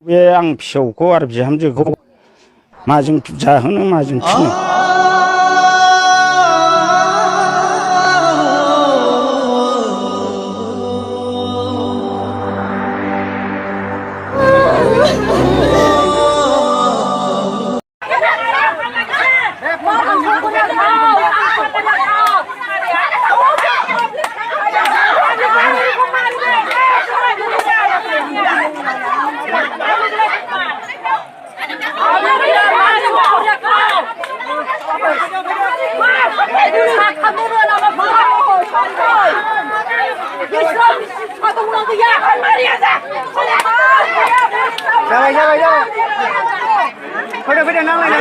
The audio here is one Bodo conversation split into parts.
बे आं फिसौखौ आरो बिहामजोखौ माजों जाहोनो माजों फिनो Fede nang lagi.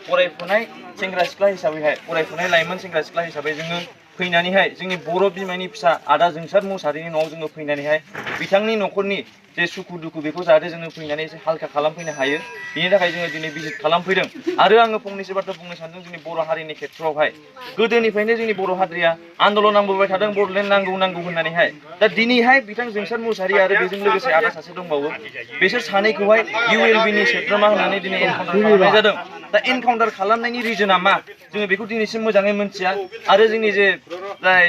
फरायफुनाय सेंग्रा सिख्ला हिसाबैहाय फरायफुनाय लाइमोन सेंग्रा सिख्ला हिसाबै जोङो फैनानैहाय जोंनि बर' बिमानि फिसा आदा जोंसार मुसाहारिनि न'आव जोङो फैनानैहाय बिथांनि न'खरनि जे सुखु दुखु बेखौ जाहाथे जोङो फैनानै एसे हालखा खालामफैनो हायो बेनि थाखाय जोङो दिनै भिजिट खालामफैदों आरो आङो फंनैसो बाथ्रा बुंनो सानदों जोंनि बर' हारिनि खेथ्रआवहाय गोदोनिफ्रायनो जोंनि बर' हारिया आन्दलन नांबोबाय थादों बड'लेण्ड नांगौ होननानैहाय दा दिनैहाय बिथां जोंसार मुसाहारि आरो बेजों लोगोसे आदा सासे दंबावो बिसोर सानैखौहाय ULB-नि सोद्रोमा होननानै दिनै एनकाउन्टार खालामनाय जादों दा एनकाउन्टार खालामनायनि रिजोना मा जोङो बेखौ दिनैसिम मोजाङै मोनथिया आरो जोंनि जे जाय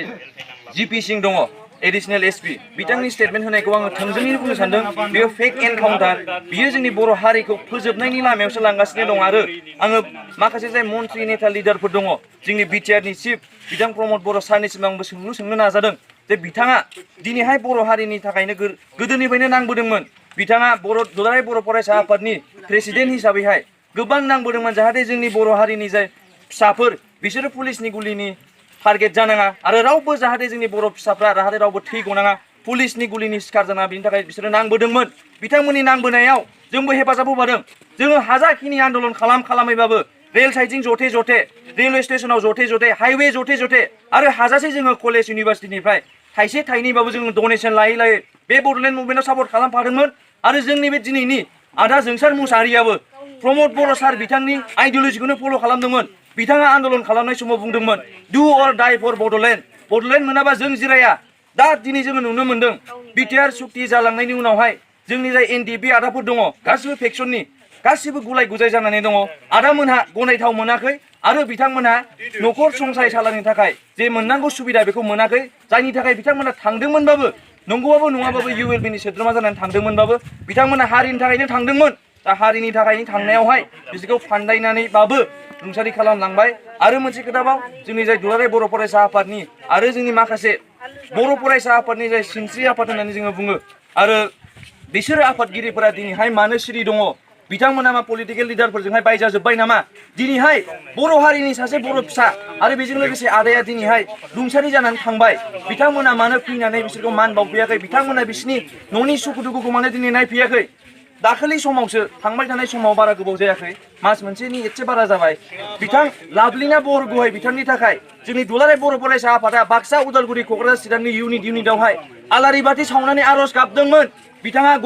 GP सिं दङ एडिशनेल SP बिथांनि स्टेटमेन्ट होनायखौ आङो थोंजोङै बुंनो सानदों बेयो फेक एनकाउन्टार बियो जोंनि बर' हारिखौ फोजोबनायनि लामायावसो लांगासिनो दं आरो आङो माखासे जाय मन्त्रि नेता लिडारफोर दङ जोंनि BTR-नि चिफ बिथां प्रमद बर' सारनिसिम आंबो सोंनो नाजादों जे बिथाङा दिनैहाय बर' हारिनि थाखायनो गोदोनिफ्रायनो नांबोदोंमोन बिथाङा दुलाराय बर' फरायसा आफादनि प्रेसिडेन्ट हिसाबैहाय गोबां नांबोदोंमोन जाहाथे जोंनि बर' हारिनि जाय फिसाफोर बिसोरो पुलिसनि गुलिनि टारगेट जानाङा आरो रावबो जाहाथे जोंनि बर' फिसाफ्रा जाहाथे रावबो थैगनाङा पुलिसनि गुलिनि शिकार जानाङा बिनि थाखाय बिसोरो नांबोदोंमोन बिथांमोननि नांबोनायाव जोंबो हेफाजाब होफादों जोङो हाजारखिनि आन्दलन खालामैबाबो रेल साइडजों जथे रेलवे स्टेशनाव जथे हाइवे जथे आरो हाजासे जोङो कलेज इउनिभारसिटिनिफ्राय थाइसे थाइनैबाबो जोङो डनेसन लायै बे बड'लेण्ड मुभमेन्टआव सापर्ट खालामफादोंमोन आरो जोंनि बे दिनैनि आदा जोंसार मुसाहारियाबो प्रमद बर' सार बिथांनि आइडिअलजिखौनो फल' खालामदोंमोन बिथाङा आन्दलन खालामनाय समाव बुंदोंमोन डु अर डाइ फर बड'लेण्ड मोनाबा जों जिराया दा दिनै जोङो नुनो मोनदों BTR सुक्ति जालांनायनि उनावहाय जोंनि जाय NDP आदाफोर दङ गासिबो फेक्सननि गासिबो गुलाय गुजाय जानानै दङ आदामोनहा गनायथाव मोनाखै आरो बिथांमोनहा न'खर संसार सालायनो थाखाय जे मोननांगौ सुबिदा बेखौ मोनाखै जायनि थाखाय बिथांमोनहा थांदोंमोनबाबो नंगौबाबो नङाबाबो ULB-नि सोद्रोमा जानानै थांदोंमोनबाबो बिथांमोनहा हारिनि थाखायनो थांदोंमोन दा हारिनि थाखायनो थांनायावहाय बिसोरखौ फान्दायनानैबाबो रुंसारि खालामलांबाय आरो मोनसे खोथाबाव जोंनि जाय दुलाराय बर' फरायसा आफादनि आरो जोंनि माखासे बर' फरायसा आफादनि जाय सिनस्रि आफाद होननानै जोङो बुङो आरो बिसोर आफादगिरिफोरा दिनैहाय मानो सिरि दङ बिथांमोना मा पलिटिकेल लिडारफोरजोंहाय बायजाजोब्बाय नामा दिनैहाय बर' हारिनि सासे बर' फिसा आरो बेजों लोगोसे आदाया दिनैहाय रुंसारि जानानै थांबाय बिथांमोना मानो फैनानै बिसोरखौ मान बावफैयाखै बिथांमोना बिसोरनि न'नि सुखु दुखुखौ मानो दिनै नायफैयाखै दाखालि समावसो थांबाय थानाय समाव बारा गोबाव जायाखै मास मोनसेनि एसे बारा जाबाय बिथां लाभलिना बरग'हाय बिथांनि थाखाय जोंनि दुलाराय बर' फरायसा आफादा बाक्सा उदालगुरि क'क्राझार चिरांनि इउनिटआवहाय आलारि बाथि सावनानै आर'ज गाबदोंमोन बिथाङा